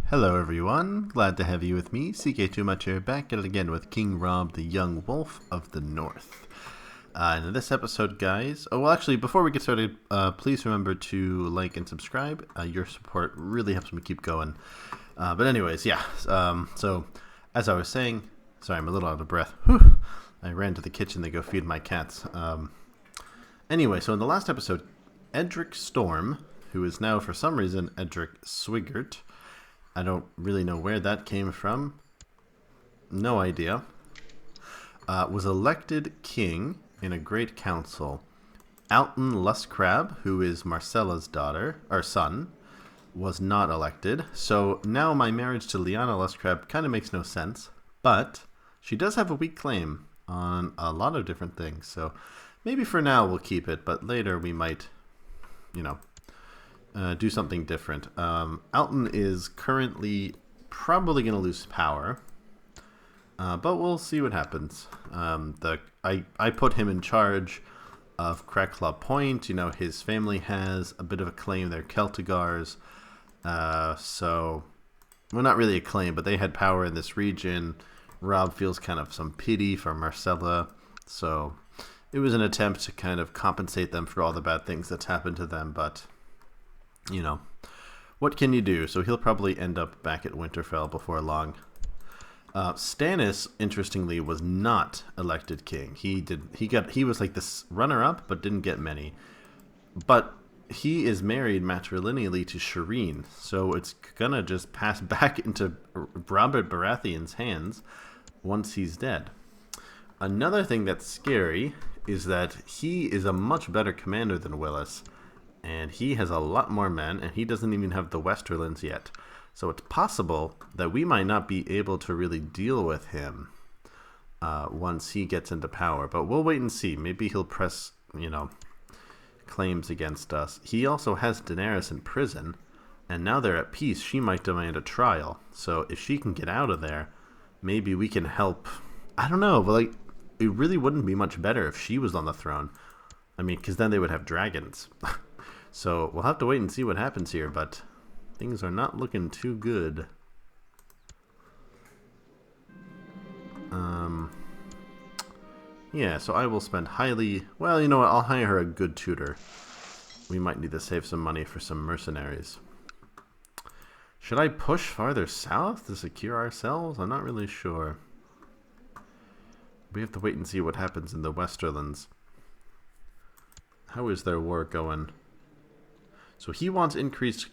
Hello everyone, glad to have you with me, CK2Much here, back at it again with King Robb, the Young Wolf of the North. And in this episode, guys, actually, before we get started, please remember to like and subscribe. Your support really helps me keep going. But anyways, yeah, so as I was saying, sorry, I'm a little out of breath. Whew. I ran to the kitchen to go feed my cats. Anyway, so in the last episode, Edric Storm, who is now for some reason Edric Swigert, I don't really know where that came from. No idea. Was elected king in a great council. Alton Lustcrab, who is Marcella's son, was not elected. So now my marriage to Lyanna Lustcrab kind of makes no sense. But she does have a weak claim on a lot of different things. So maybe for now we'll keep it, but later we might, do something different. Alton is currently probably going to lose power, but we'll see what happens. I put him in charge of Crackclaw Point. His family has a bit of a claim. They're Celtigars, so well, not really a claim, but they had power in this region. Robb feels kind of some pity for Marcella, so it was an attempt to kind of compensate them for all the bad things that's happened to them, but what can you do? So he'll probably end up back at Winterfell before long. Stannis, interestingly, was not elected king. He was like this runner-up, but didn't get many. But he is married matrilineally to Shireen, so it's gonna just pass back into Robert Baratheon's hands once he's dead. Another thing that's scary is that he is a much better commander than Willis. And he has a lot more men, and he doesn't even have the Westerlands yet. So it's possible that we might not be able to really deal with him once he gets into power. But we'll wait and see. Maybe he'll press, claims against us. He also has Daenerys in prison, and now they're at peace. She might demand a trial. So if she can get out of there, maybe we can help. I don't know, but it really wouldn't be much better if she was on the throne. I mean, because then they would have dragons. So we'll have to wait and see what happens here, but things are not looking too good. Yeah, so I will spend well, you know what, I'll hire her a good tutor. We might need to save some money for some mercenaries. Should I push farther south to secure ourselves? I'm not really sure. We have to wait and see what happens in the Westerlands. How is their war going? So he wants increased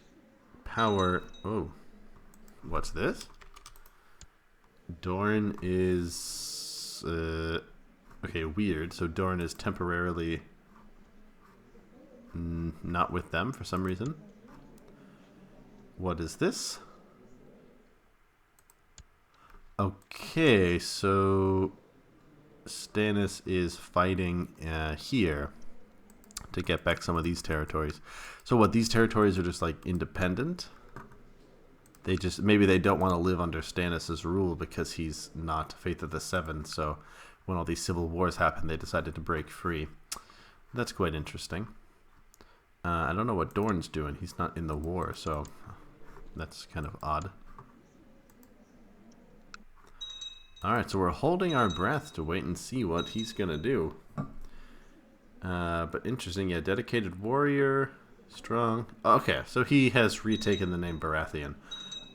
power. Oh, what's this? Dorne is okay, weird. So Dorne is temporarily not with them for some reason. What is this? Okay, so Stannis is fighting here to get back some of these territories. So what, these territories are just like independent? Maybe they don't want to live under Stannis' rule because he's not Faith of the Seven, so when all these civil wars happened, they decided to break free. That's quite interesting. I don't know what Dorne's doing. He's not in the war, so that's kind of odd. Alright, so we're holding our breath to wait and see what he's gonna do. But interesting, yeah, dedicated warrior, strong. Okay, so he has retaken the name Baratheon.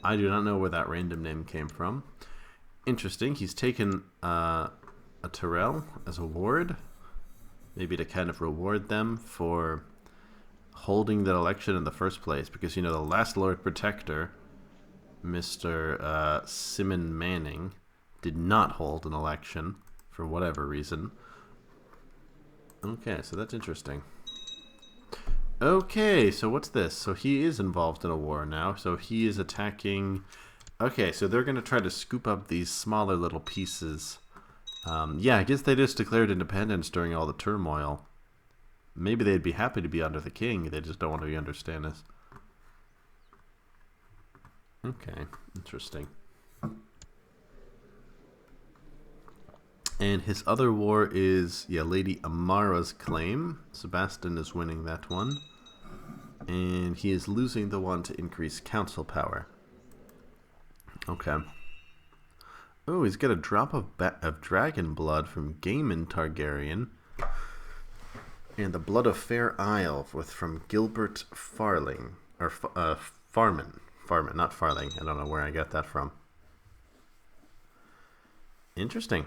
I do not know where that random name came from. Interesting, he's taken a Tyrell as a ward, maybe to kind of reward them for holding that election in the first place, because the last Lord Protector, Mr. Simon Manning, did not hold an election for whatever reason. Okay, so that's interesting. Okay, so what's this? So he is involved in a war now. So he is attacking. Okay, so they're going to try to scoop up these smaller little pieces. Yeah, I guess they just declared independence during all the turmoil. Maybe they'd be happy to be under the king. They just don't want to be under Stannis. Okay, interesting. And his other war is, Lady Amara's claim. Sebastian is winning that one. And he is losing the one to increase council power. Okay. Oh, he's got a drop of dragon blood from Gaiman Targaryen. And the blood of Fair Isle from Gilbert Farling. Or Farman. Farman, not Farling. I don't know where I got that from. Interesting.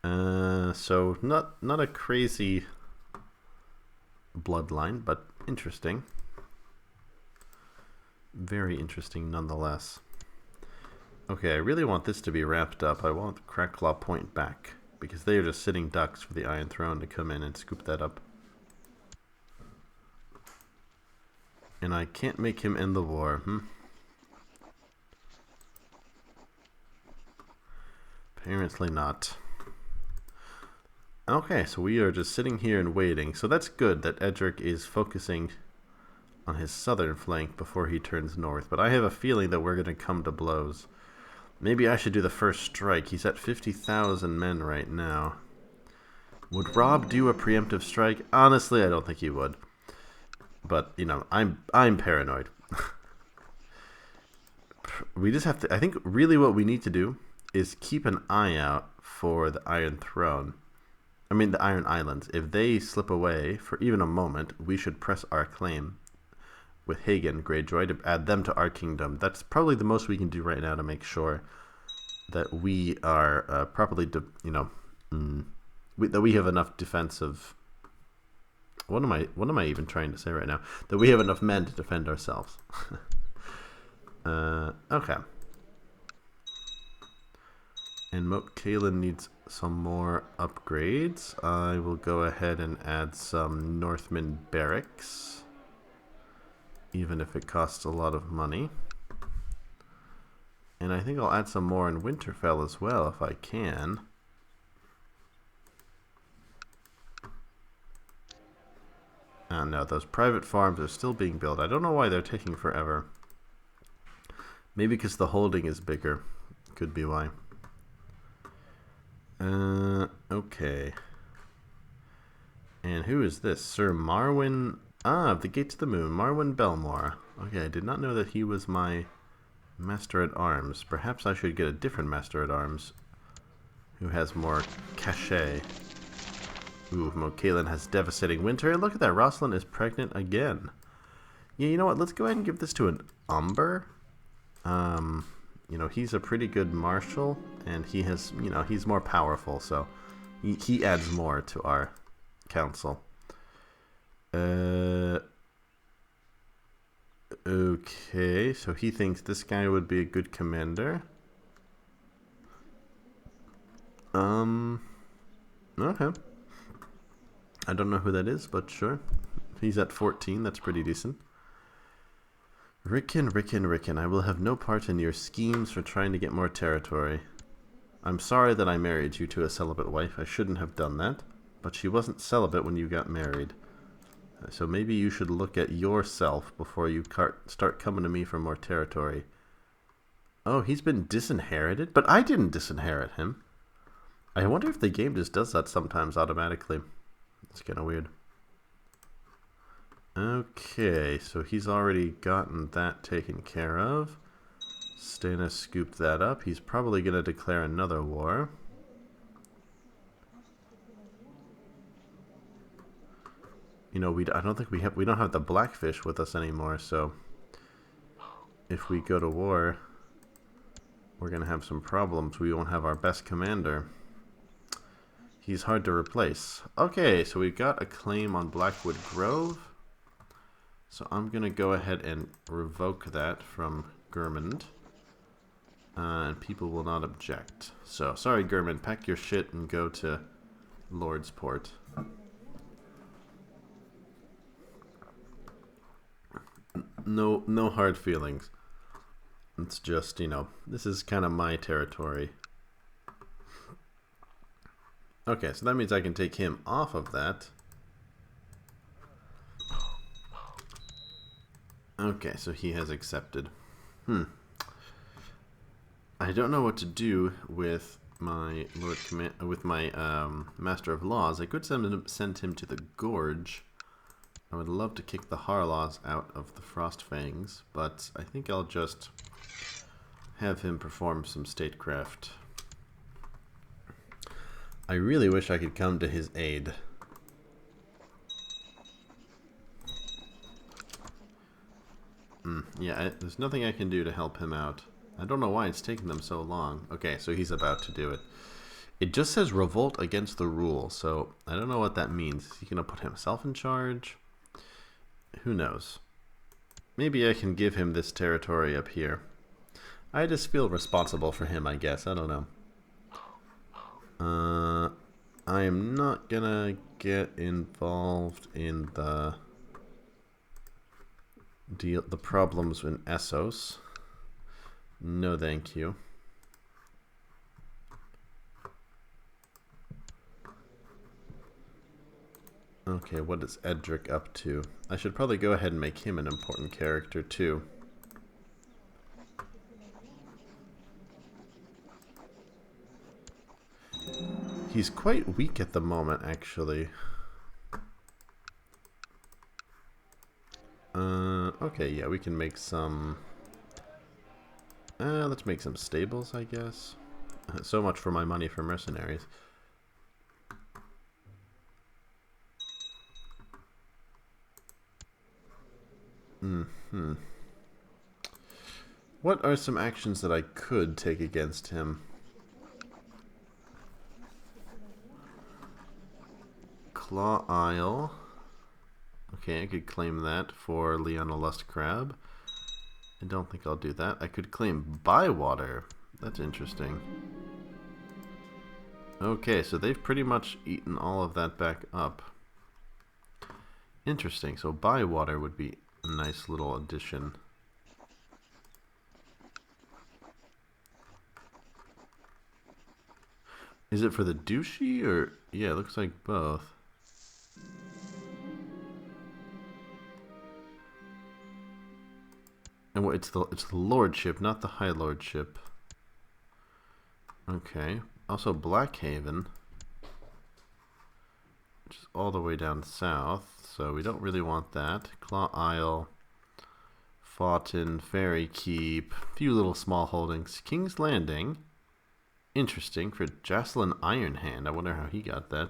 So not a crazy bloodline, but interesting. Very interesting nonetheless. Okay, I really want this to be wrapped up. I want the Crackclaw Point back, because they are just sitting ducks for the Iron Throne to come in and scoop that up. And I can't make him end the war, Apparently not. Okay, so we are just sitting here and waiting. So that's good that Edric is focusing on his southern flank before he turns north. But I have a feeling that we're going to come to blows. Maybe I should do the first strike. He's at 50,000 men right now. Would Robb do a preemptive strike? Honestly, I don't think he would. But, you know, I'm paranoid. We just have to... I think really what we need to do is keep an eye out for the Iron Throne. I mean, the Iron Islands. If they slip away for even a moment, we should press our claim with Hagen Greyjoy to add them to our kingdom. That's probably the most we can do right now to make sure that we are properly, that we have enough defensive. What am I even trying to say right now? That we have enough men to defend ourselves. Okay. And Moat Cailin needs some more upgrades. I will go ahead and add some Northman barracks, even if it costs a lot of money. And I think I'll add some more in Winterfell as well, if I can. No, those private farms are still being built. I don't know why they're taking forever. Maybe because the holding is bigger. Could be why. Okay. And who is this? Sir Marwyn... of the Gate to the Moon. Marwyn Belmore. Okay, I did not know that he was my Master-at-Arms. Perhaps I should get a different Master-at-Arms who has more cachet. Ooh, Moat Cailin has devastating winter. Look at that, Rosalind is pregnant again. Yeah, you know what? Let's go ahead and give this to an Umber. You know, he's a pretty good marshal, and he has, you know, he's more powerful, so he adds more to our council. Okay, so he thinks this guy would be a good commander. Okay. I don't know who that is, but sure. He's at 14, that's pretty decent. Rickon, I will have no part in your schemes for trying to get more territory. I'm sorry that I married you to a celibate wife. I shouldn't have done that. But she wasn't celibate when you got married. So maybe you should look at yourself before you start coming to me for more territory. Oh, he's been disinherited? But I didn't disinherit him. I wonder if the game just does that sometimes automatically. It's kind of weird. Okay, so he's already gotten that taken care of. Stannis scooped that up. He's probably going to declare another war. You know, I don't think we don't have the Blackfish with us anymore, so if we go to war, we're going to have some problems. We won't have our best commander. He's hard to replace. Okay, so we've got a claim on Blackwood Grove. So I'm going to go ahead and revoke that from Gurmund. And people will not object. So, sorry Gurmund, pack your shit and go to Lordsport. No hard feelings. It's just, you know, this is kind of my territory. Okay, so that means I can take him off of that. Okay, so he has accepted. I don't know what to do with my Master of Laws. I could send him to the Gorge. I would love to kick the Harlaws out of the Frostfangs, but I think I'll just have him perform some statecraft. I really wish I could come to his aid. Yeah, there's nothing I can do to help him out. I don't know why it's taking them so long. Okay, so he's about to do it. It just says revolt against the rule, so I don't know what that means. Is he going to put himself in charge? Who knows? Maybe I can give him this territory up here. I just feel responsible for him, I guess. I don't know. I am not going to get involved in the problems in Essos. No, thank you. Okay, what is Edric up to? I should probably go ahead and make him an important character too. He's quite weak at the moment, actually. Okay, yeah, we can make some... let's make some stables, I guess. So much for my money for mercenaries. What are some actions that I could take against him? Claw Isle. Okay, I could claim that for Leona Lust Crab. I don't think I'll do that. I could claim Bywater. That's interesting. Okay, so they've pretty much eaten all of that back up. Interesting. So Bywater would be a nice little addition. Is it for the douchey or... Yeah, it looks like both. And what, it's the lordship, not the high lordship. Okay. Also Blackhaven, which is all the way down south, so we don't really want that. Claw Isle, Fawton, Fairy Keep, a few little small holdings. King's Landing, interesting, for Jocelyn Ironhand. I wonder how he got that.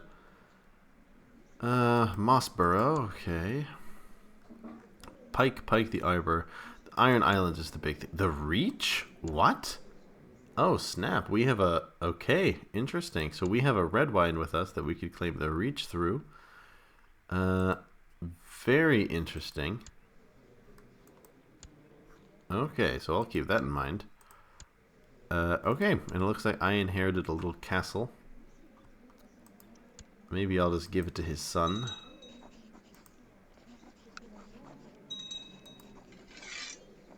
Mossborough, okay. Pike the Arbor. The Iron Islands is the big thing. The Reach? What? Oh, snap. We have a... Okay, interesting. So we have a red wine with us that we could claim the Reach through. Very interesting. Okay, so I'll keep that in mind. Okay, and it looks like I inherited a little castle. Maybe I'll just give it to his son.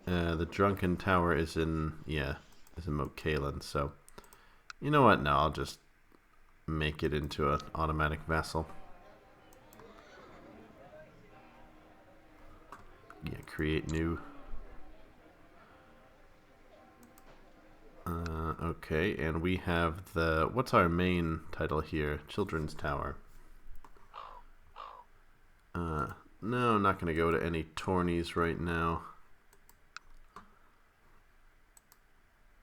The Drunken Tower is in... Yeah, is in Moat Cailin, so... You know what? No, I'll just make it into an automatic vassal. Yeah, create new. Okay, and we have the... What's our main title here? Children's Tower. No, I'm not going to go to any tourneys right now.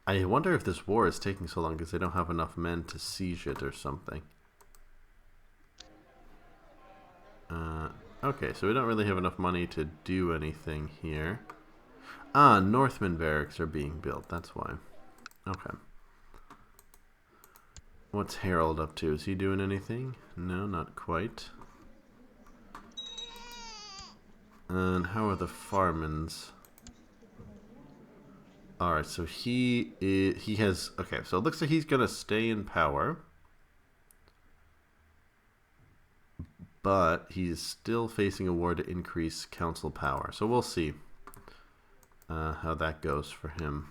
I wonder if this war is taking so long because they don't have enough men to siege it or something. Okay, so we don't really have enough money to do anything here. Ah, Northman barracks are being built, that's why. Okay. What's Harold up to? Is he doing anything? No, not quite. And how are the Farmans? Alright, so he has... Okay, so it looks like he's going to stay in power. But he's still facing a war to increase council power. So we'll see how that goes for him.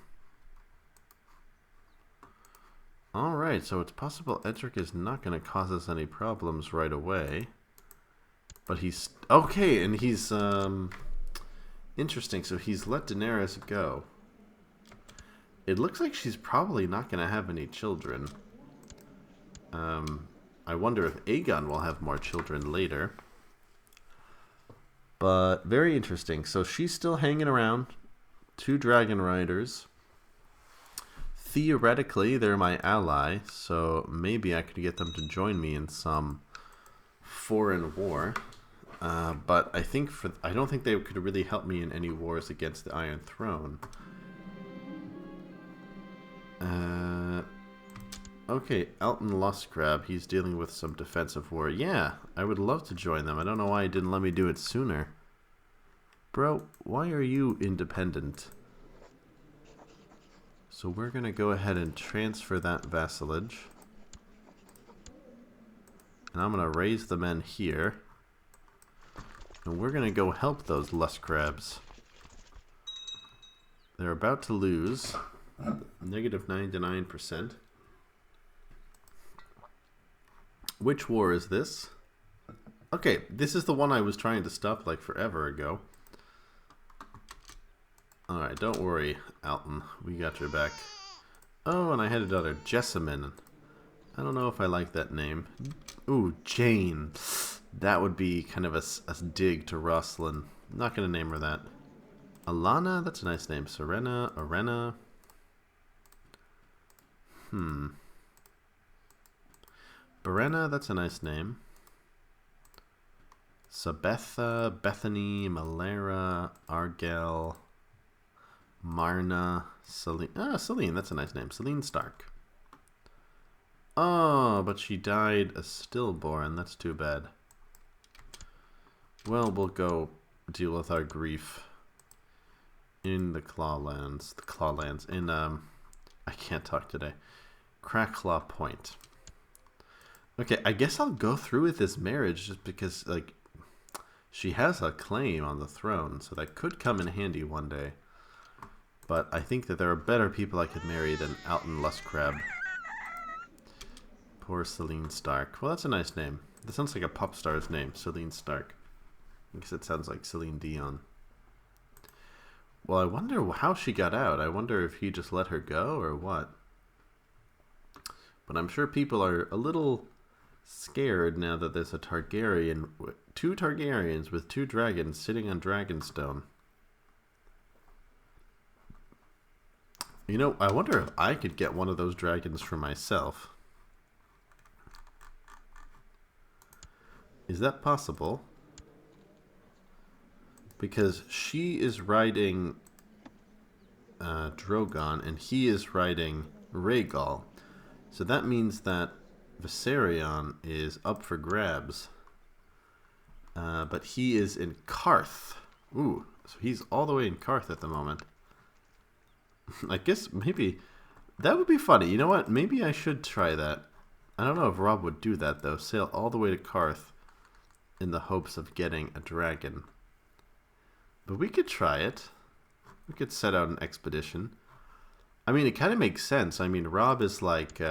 Alright, so it's possible Edric is not going to cause us any problems right away. But he's... Okay, and he's... Interesting, so he's let Daenerys go. It looks like she's probably not going to have any children. I wonder if Aegon will have more children later. But very interesting. So she's still hanging around. 2 dragon riders. theoretically, they're my ally, so maybe I could get them to join me in some foreign war. But I don't think they could really help me in any wars against the Iron Throne. Okay, Elton Lustgrab, he's dealing with some defensive war. Yeah, I would love to join them. I don't know why he didn't let me do it sooner. Bro, why are you independent? So we're going to go ahead and transfer that vassalage. And I'm going to raise the men here. And we're going to go help those Lustgrabs. They're about to lose. Negative 99%. Which war is this? Okay, this is the one I was trying to stop like forever ago. Alright, don't worry, Alton. We got your back. Oh, and I had a daughter, Jessamine. I don't know if I like that name. Ooh, Jane. That would be kind of a dig to Rosalind. I'm not going to name her that. Alana? That's a nice name. Serena? Arena? Berena, that's a nice name. Sabetha, Bethany, Malera, Argel, Marna, Celine. Ah, Celine, that's a nice name. Celine Stark. Oh, but she died a stillborn. That's too bad. Well, we'll go deal with our grief in the Clawlands. The Clawlands. In, I can't talk today. Cracklaw Point. Okay, I guess I'll go through with this marriage just because, like, she has a claim on the throne, so that could come in handy one day. But I think that there are better people I could marry than Alton Lustgrab. Poor Celine Stark. Well, that's a nice name. That sounds like a pop star's name, Celine Stark. I guess it sounds like Celine Dion. Well, I wonder how she got out. I wonder if he just let her go or what. But I'm sure people are a little scared now that there's a Targaryen, two Targaryens with two dragons sitting on Dragonstone. You know, I wonder if I could get one of those dragons for myself. Is that possible? Because she is riding Drogon and he is riding Rhaegal. So that means that Viserion is up for grabs. But he is in Karth. Ooh, so he's all the way in Karth at the moment. I guess maybe that would be funny. You know what? Maybe I should try that. I don't know if Robb would do that, though. Sail all the way to Karth in the hopes of getting a dragon. But we could try it. We could set out an expedition. I mean, it kind of makes sense. I mean, Robb is like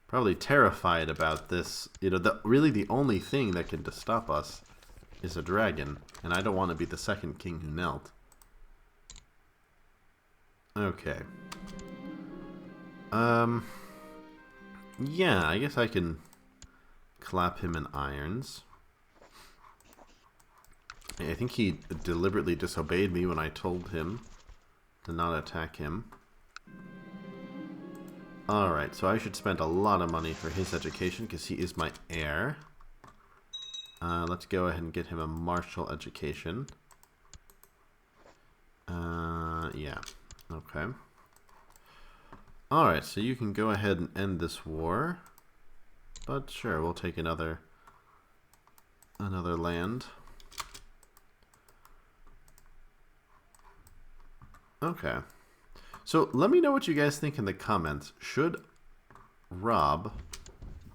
probably terrified about this. You know, really the only thing that can stop us is a dragon. And I don't want to be the second king who knelt. Okay. Yeah, I guess I can clap him in irons. I think he deliberately disobeyed me when I told him to not attack him. Alright, so I should spend a lot of money for his education because he is my heir. Let's go ahead and get him a martial education. Yeah. Okay. Alright, so you can go ahead and end this war. But sure, we'll take another land. Okay. So let me know what you guys think in the comments. Should Robb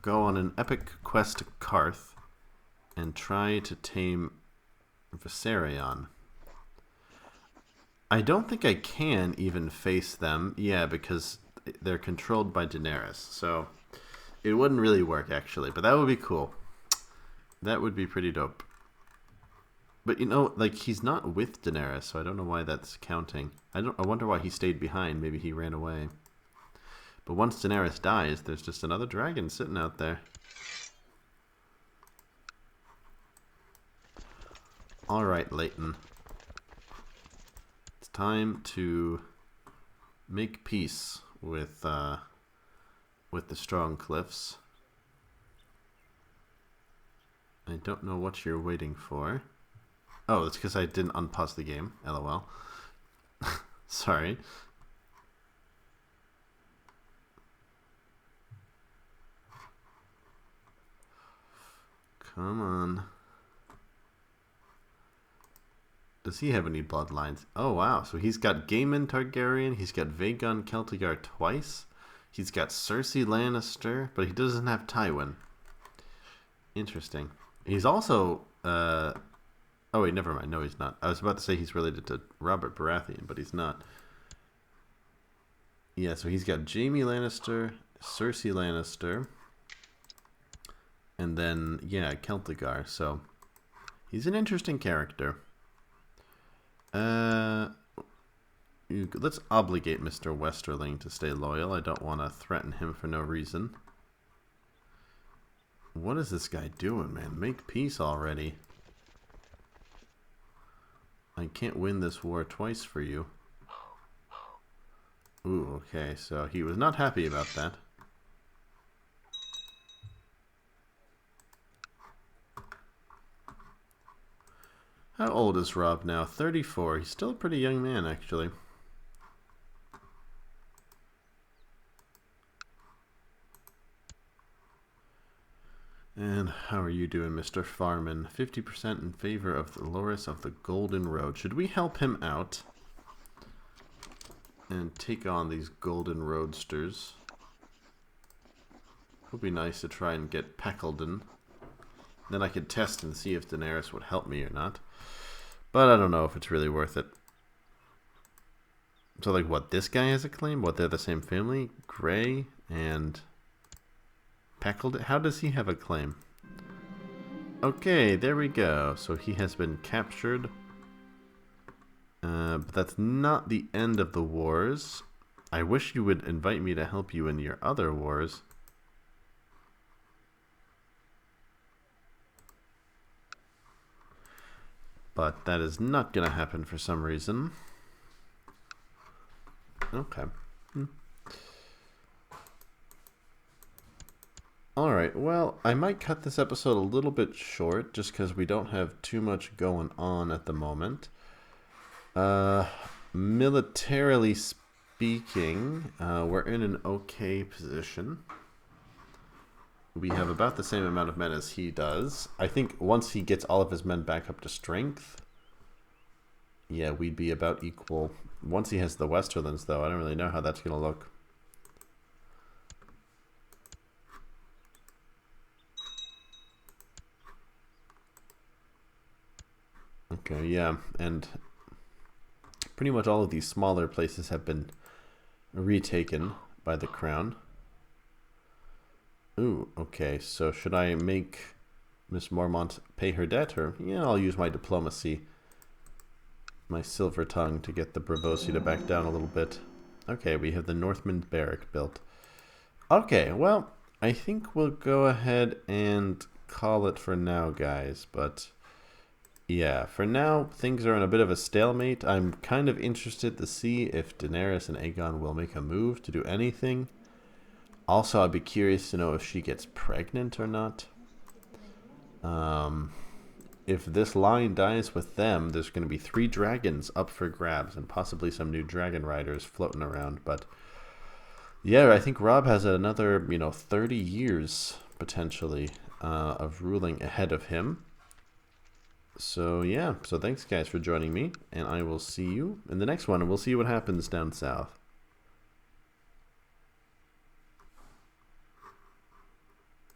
go on an epic quest to Karth and try to tame Viserion? I don't think I can even face them. Yeah, because they're controlled by Daenerys. So it wouldn't really work, actually. But that would be cool. That would be pretty dope. But, you know, like, he's not with Daenerys, so I don't know why that's counting. I wonder why he stayed behind. Maybe he ran away. But once Daenerys dies, there's just another dragon sitting out there. Alright, Leighton. It's time to make peace with the strong cliffs. I don't know what you're waiting for. Oh, it's because I didn't unpause the game. LOL. Sorry. Come on. Does he have any bloodlines? Oh, wow. So he's got Daemon Targaryen. He's got Vaegon Celtigar twice. He's got Cersei Lannister, but he doesn't have Tywin. Interesting. He's also... oh, wait, never mind. No, he's not. I was about to say he's related to Robert Baratheon, but he's not. Yeah, so he's got Jaime Lannister, Cersei Lannister, and then, yeah, Celtigar. So he's an interesting character. Let's obligate Mr. Westerling to stay loyal. I don't want to threaten him for no reason. What is this guy doing, man? Make peace already. I can't win this war twice for you. Ooh, okay, so he was not happy about that. How old is Robb now? 34. He's still a pretty young man, actually. And how are you doing, Mr. Farman? 50% in favor of the Loras of the Golden Road. Should we help him out and take on these Golden Roadsters? Would be nice to try and get Peckelden. Then I could test and see if Daenerys would help me or not. But I don't know if it's really worth it. So, like, what, this guy has a claim? What, they're the same family? Grey and Peckelden? How does he have a claim? Okay, there we go. So he has been captured. But that's not the end of the wars. I wish you would invite me to help you in your other wars. But that is not going to happen for some reason. Okay. Alright, well, I might cut this episode a little bit short just because we don't have too much going on at the moment. Militarily speaking, we're in an okay position. We have about the same amount of men as he does. I think once he gets all of his men back up to strength, yeah, we'd be about equal. Once he has the Westerlands, though, I don't really know how that's going to look. Okay, yeah, and pretty much all of these smaller places have been retaken by the crown. Ooh, okay, so should I make Miss Mormont pay her debt? Or, yeah, I'll use my diplomacy, my silver tongue, to get the Braavosi to back down a little bit. Okay, we have the Northman barrack built. Okay, well, I think we'll go ahead and call it for now, guys. But, yeah, for now, things are in a bit of a stalemate. I'm kind of interested to see if Daenerys and Aegon will make a move to do anything. Also, I'd be curious to know if she gets pregnant or not. If this line dies with them, there's going to be 3 dragons up for grabs and possibly some new dragon riders floating around. But, yeah, I think Robb has another, 30 years, potentially, of ruling ahead of him. So, yeah. So, thanks, guys, for joining me. And I will see you in the next one. And we'll see what happens down south.